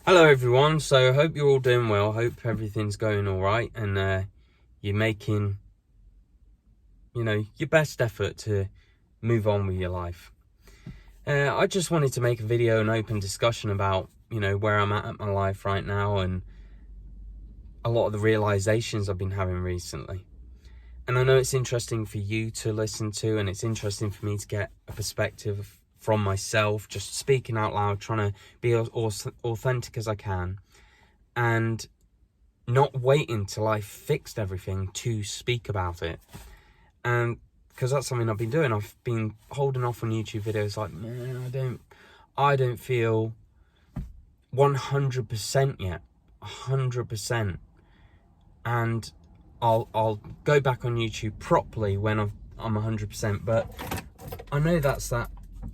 Hello everyone, so I hope you're all doing well. Hope everything's going all right and you're making, your best effort to move on with your life. I just wanted to make a video, an open discussion about, where I'm at my life right now and a lot of the realizations I've been having recently. And I know it's interesting for you to listen to, and it's interesting for me to get a perspective from myself, just speaking out loud, trying to be as authentic as I can. And not waiting till I fixed everything to speak about it. And because that's something I've been doing. I've been holding off on YouTube videos like, man, I don't feel 100% yet. 100%. And I'll go back on YouTube properly when I'm 100%. But I know that's that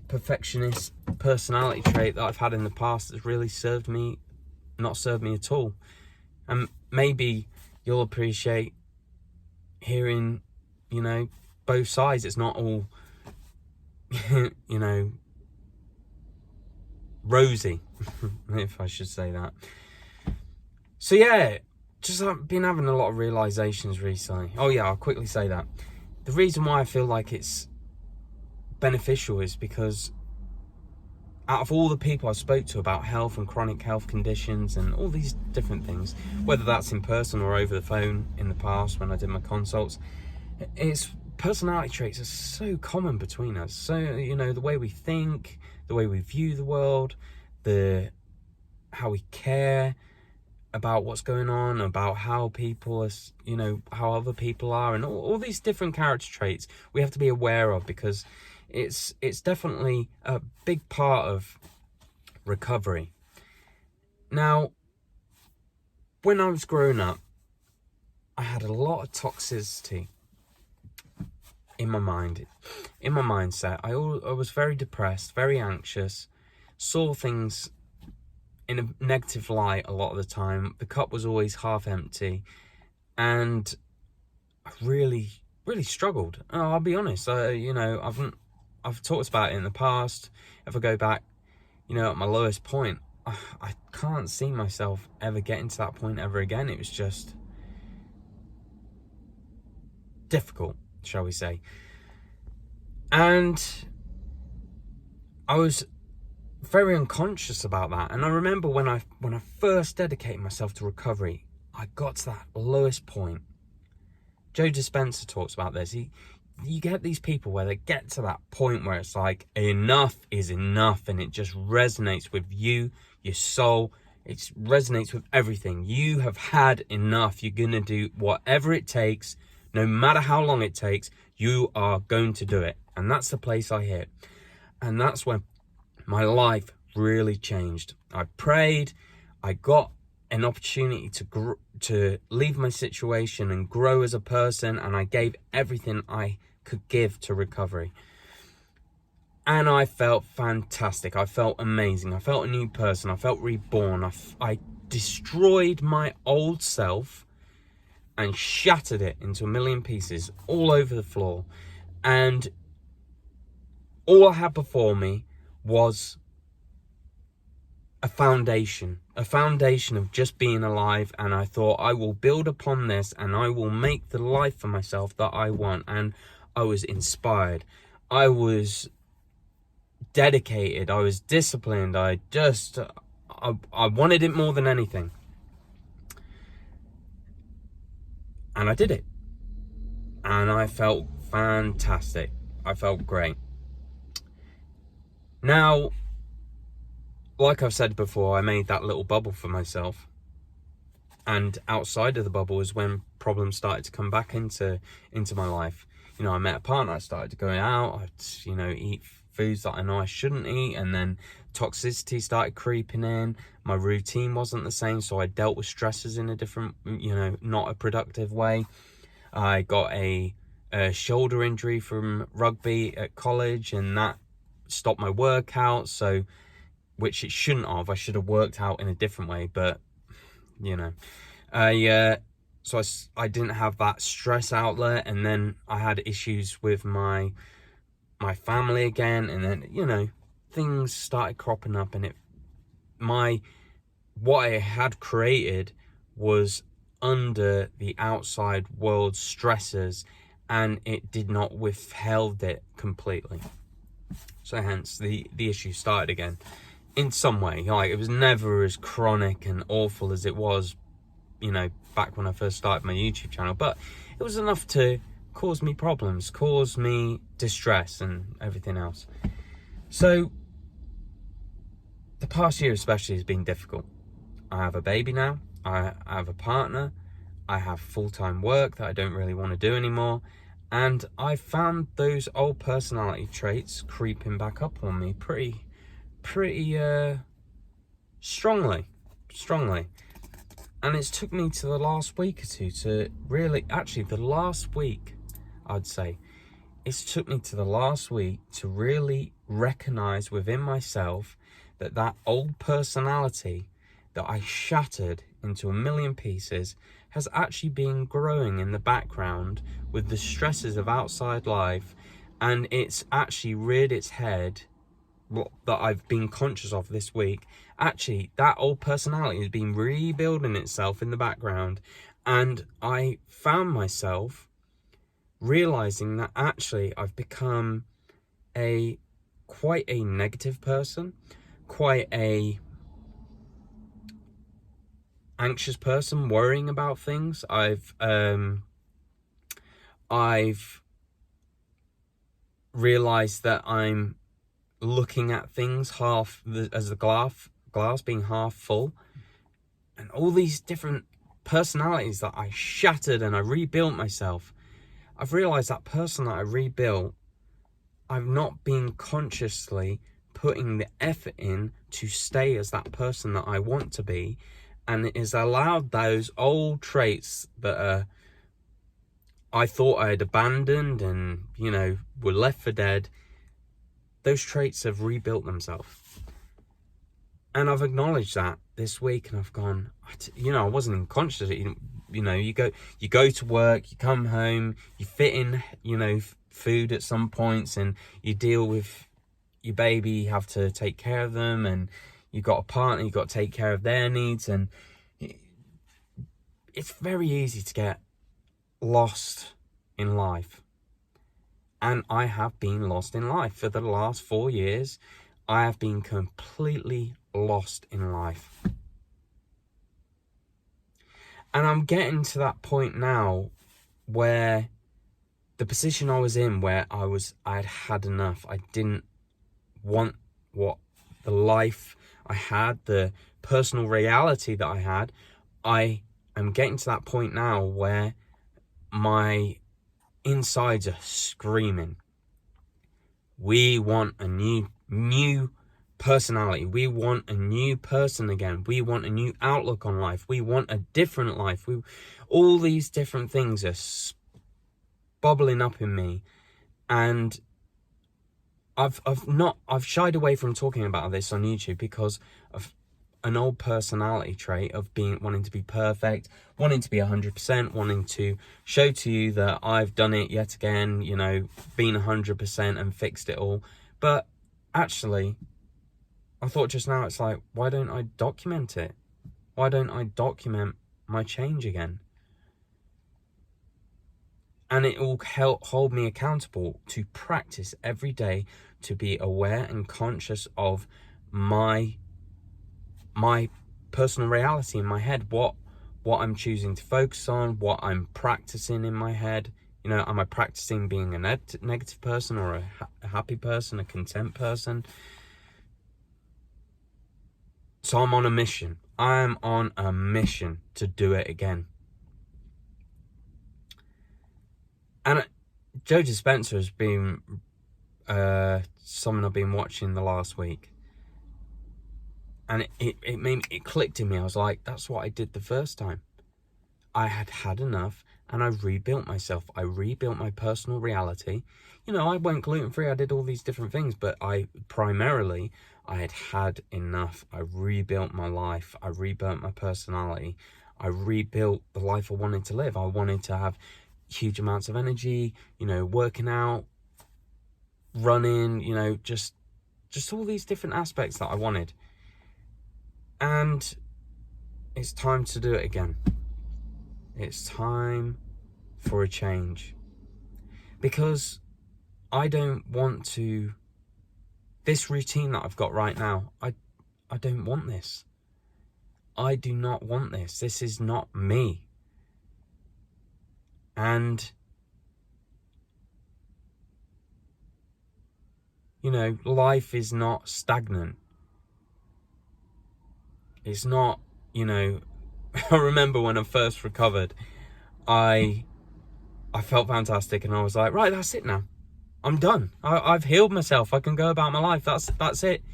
perfectionist personality trait that I've had in the past that's really not served me at all. And maybe you'll appreciate hearing, both sides. It's not all, rosy, if I should say that. So yeah, just I've been having a lot of realizations recently. Oh yeah, I'll quickly say that. The reason why I feel like it's beneficial is because out of all the people I spoke to about health and chronic health conditions and all these different things, whether that's in person or over the phone in the past when I did my consults, it's personality traits are so common between us. So, the way we think, the way we view the world, how we care about what's going on, about how people are, how other people are, and all these different character traits we have to be aware of, because it's definitely a big part of recovery. Now, when I was growing up, I had a lot of toxicity in my mind, in my mindset. I was very depressed, very anxious, saw things in a negative light a lot of the time. The cup was always half empty, and I really, really struggled. I'll be honest. I've talked about it in the past. If I go back, at my lowest point, I can't see myself ever getting to that point ever again. It was just difficult, shall we say. And I was very unconscious about that. And I remember when I first dedicated myself to recovery, I got to that lowest point. Joe Dispenza talks about this. You get these people where they get to that point where it's like, enough is enough, and it just resonates with you, your soul. It resonates with everything. You have had enough. You're going to do whatever it takes, no matter how long it takes. You are going to do it. And that's the place I hit. And that's when my life really changed. I prayed. I got an opportunity to leave my situation and grow as a person, and I gave everything I could give to recovery. And I felt fantastic. I felt amazing. I felt a new person. I felt reborn. I destroyed my old self and shattered it into a million pieces all over the floor. And all I had before me was a foundation of just being alive. And I thought, I will build upon this and I will make the life for myself that I want. And I was inspired. I was dedicated. I was disciplined. I wanted it more than anything. And I did it. And I felt fantastic. I felt great. Now, like I've said before, I made that little bubble for myself. And outside of the bubble is when problems started to come back into my life. I met a partner, I started going out, I'd, eat foods that I know I shouldn't eat, and then toxicity started creeping in. My routine wasn't the same, so I dealt with stresses in a different, not a productive way. I got a shoulder injury from rugby at college, and that stopped my workout, which it shouldn't have. I should have worked out in a different way, but so I didn't have that stress outlet, and then I had issues with my family again, and then things started cropping up, and my what I had created was under the outside world stresses, and it did not withheld it completely. So hence the issue started again in some way. Like, it was never as chronic and awful as it was, back when I first started my YouTube channel, but it was enough to cause me problems, cause me distress and everything else. So the past year especially has been difficult. I have a baby now, I have a partner, I have full-time work that I don't really want to do anymore, and I found those old personality traits creeping back up on me pretty strongly. And it's took me to the last week or two to really, actually the last week, I'd say, it's took me to the last week to really recognize within myself that old personality that I shattered into a million pieces has actually been growing in the background with the stresses of outside life, and it's actually reared its head. What that I've been conscious of this week, actually that old personality has been rebuilding itself in the background, and I found myself realizing that actually I've become quite a negative person, quite a anxious person, worrying about things. I've realized that I'm looking at things as the glass being half full, and all these different personalities that I shattered and I rebuilt myself. I've realized that person that I rebuilt, I've not been consciously putting the effort in to stay as that person that I want to be, and it has allowed those old traits that I thought I had abandoned and were left for dead. Those traits have rebuilt themselves, and I've acknowledged that this week, and I've gone, I wasn't even conscious of it. You go to work, you come home, you fit in food at some points, and you deal with your baby, you have to take care of them, and you've got a partner, you've got to take care of their needs, and it's very easy to get lost in life. And I have been lost in life. For the last 4 years, I have been completely lost in life. And I'm getting to that point now where the position I was in, where I'd had enough. I didn't want what the life I had, the personal reality that I had. I am getting to that point now where my insides are screaming. We want a new personality. We want a new person again. We want a new outlook on life. We want a different life. All these different things are bubbling up in me, and I've shied away from talking about this on YouTube because of an old personality trait of wanting to be perfect, wanting to be 100%, wanting to show to you that I've done it yet again, been 100% and fixed it all. But actually, I thought just now, it's like, why don't I document it? Why don't I document my change again? And it will help hold me accountable to practice every day, to be aware and conscious of my personal reality in my head, what I'm choosing to focus on, what I'm practicing in my head. Am I practicing being a negative person, or a happy person, a content person? So I'm on a mission. I'm on a mission to do it again. And Joe Dispenza has been someone I've been watching the last week. And it clicked in me. I was like, that's what I did the first time. I had enough, and I rebuilt myself. I rebuilt my personal reality. I went gluten-free. I did all these different things, but I had enough. I rebuilt my life. I rebuilt my personality. I rebuilt the life I wanted to live. I wanted to have huge amounts of energy, working out, running, just all these different aspects that I wanted. And it's time to do it again. It's time for a change. Because I don't want to... This routine that I've got right now, I don't want this. I do not want this. This is not me. And, you know, life is not stagnant. It's not, you know... I remember when I first recovered, I felt fantastic, and I was like, right, that's it now. I'm done. I've healed myself. I can go about my life. That's it.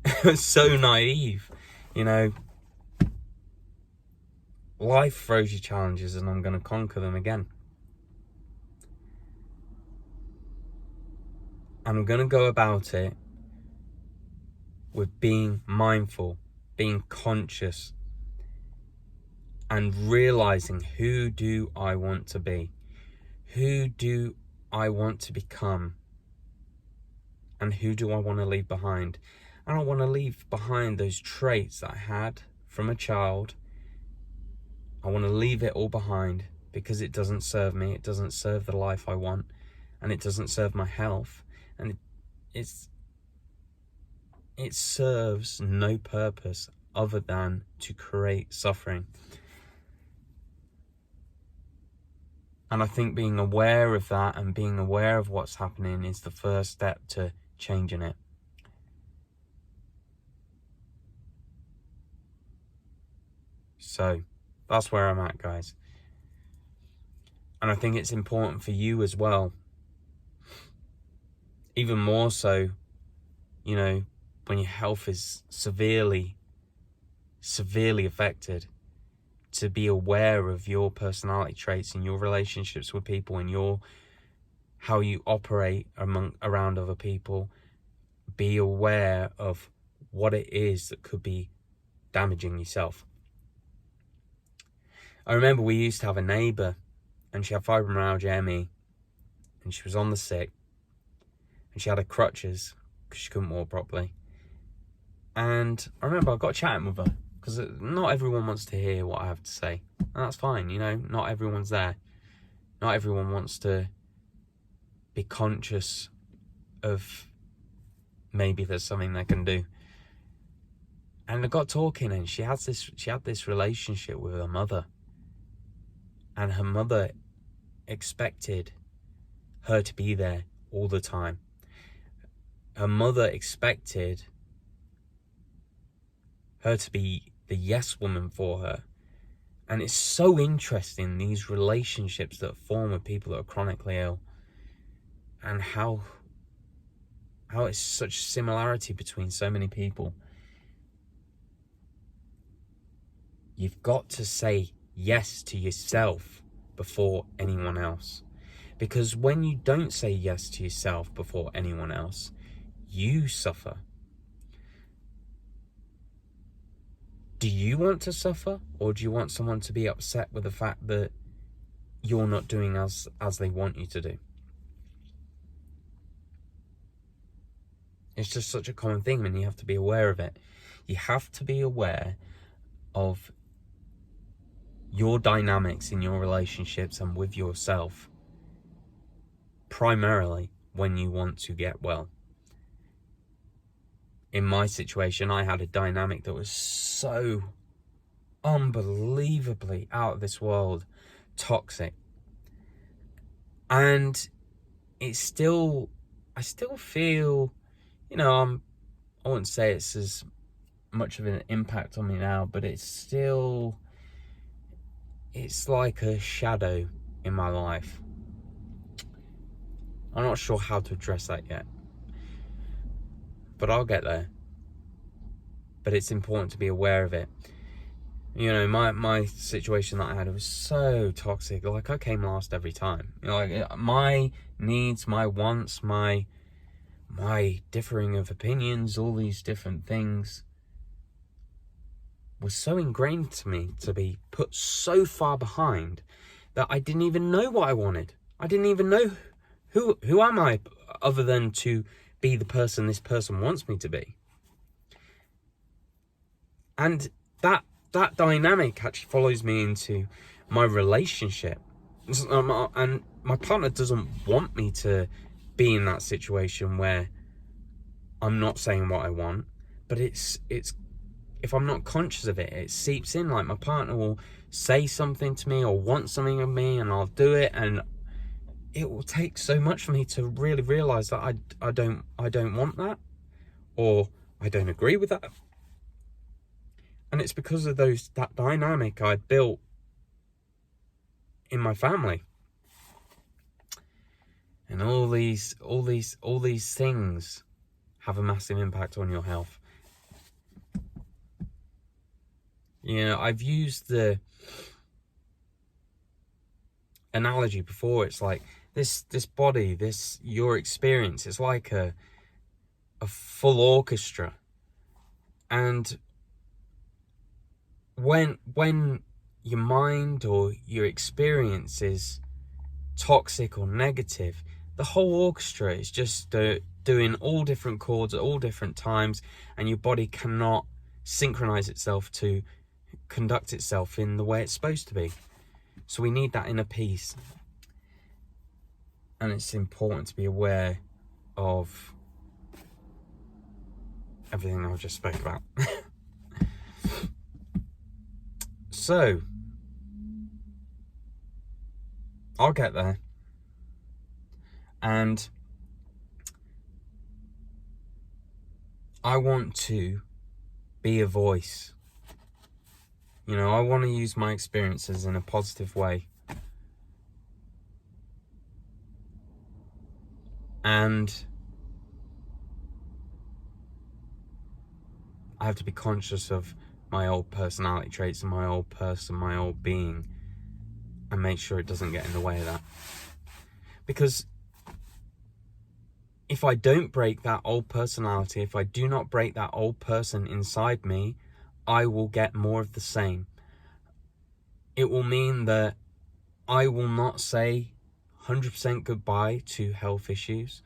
It was so naive, you know. Life throws you challenges, and I'm going to conquer them again. And I'm going to go about it with being mindful, being conscious, and realizing, who do I want to be? Who do I want to become? And who do I want to leave behind? I don't want to leave behind those traits that I had from a child. I want to leave it all behind, because it doesn't serve me. It doesn't serve the life I want, and it doesn't serve my health, and it serves no purpose other than to create suffering. And I think being aware of that and being aware of what's happening is the first step to changing it. So that's where I'm at, guys. And I think it's important for you as well. Even more so, you know, when your health is severely affected, to be aware of your personality traits and your relationships with people and how you operate around other people. Be aware of what it is that could be damaging yourself. I remember we used to have a neighbour, and she had fibromyalgia, ME, and she was on the sick, and she had her crutches because she couldn't walk properly. And I remember I got chatting with her, because not everyone wants to hear what I have to say, and that's fine, you know. Not everyone's there. Not everyone wants to be conscious of maybe there's something they can do. And I got talking, and she had this relationship with her mother, and her mother expected her to be there all the time. Her mother expected her to be the yes woman for her. And it's so interesting, these relationships that form with people that are chronically ill, and how it's such similarity between so many people. You've got to say yes to yourself before anyone else. Because when you don't say yes to yourself before anyone else, you suffer. Do you want to suffer, or do you want someone to be upset with the fact that you're not doing as they want you to do? It's just such a common thing, and you have to be aware of it. You have to be aware of your dynamics in your relationships and with yourself, primarily when you want to get well. In my situation, I had a dynamic that was so unbelievably out of this world toxic. And I still feel, you know, I wouldn't say it's as much of an impact on me now, but it's like a shadow in my life. I'm not sure how to address that yet, but I'll get there. But it's important to be aware of it. You know, my situation that I had, it was so toxic. Like, I came last every time. You know, like, my needs, my wants, my differing of opinions, all these different things was so ingrained to me to be put so far behind that I didn't even know what I wanted. I didn't even know who am I, other than to be the person this person wants me to be. And that that dynamic actually follows me into my relationship. And my partner doesn't want me to be in that situation where I'm not saying what I want, but it's if I'm not conscious of it, it seeps in. Like, my partner will say something to me or want something of me, and I'll do it, and it will take so much for me to really realize that I don't want that, or I don't agree with that. And it's because of that dynamic I built in my family. And all these things have a massive impact on your health. You know, I've used the analogy before. It's like this body, your experience, it's like a full orchestra. And when your mind or your experience is toxic or negative, the whole orchestra is just doing all different chords at all different times, and your body cannot synchronize itself to conduct itself in the way it's supposed to be. So we need that inner peace, and it's important to be aware of everything I've just spoke about. So I'll get there, and I want to be a voice. You know, I want to use my experiences in a positive way. And I have to be conscious of my old personality traits and my old person, my old being, and make sure it doesn't get in the way of that. Because if I don't break that old personality, if I do not break that old person inside me, I will get more of the same. It will mean that I will not say 100% goodbye to health issues.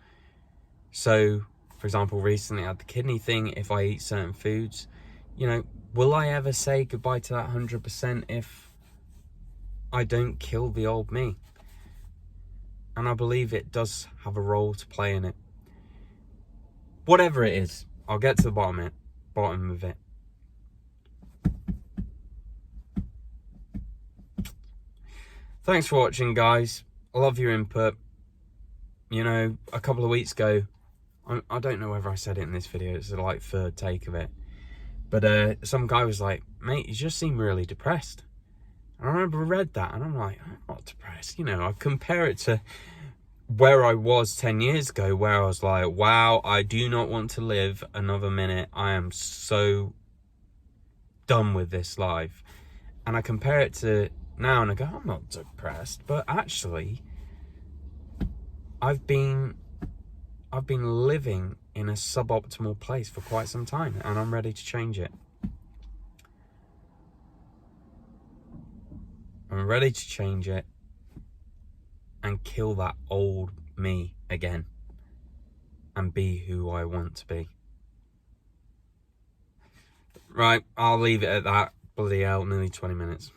So, for example, recently I had the kidney thing. If I eat certain foods, you know, will I ever say goodbye to that 100% if I don't kill the old me? And I believe it does have a role to play in it. Whatever it is, I'll get to the bottom of it. Thanks for watching, guys. I love your input. You know, a couple of weeks ago, I don't know whether I said it in this video, it's the like third take of it, but some guy was like, mate, you just seem really depressed. And I remember I read that, and I'm like, I'm not depressed. You know, I compare it to where I was 10 years ago, where I was like, wow, I do not want to live another minute. I am so done with this life. And I compare it to now, and I go, I'm not depressed, but actually I've been living in a suboptimal place for quite some time, and I'm ready to change it. I'm ready to change it and kill that old me again and be who I want to be. Right, I'll leave it at that. Bloody hell, nearly 20 minutes.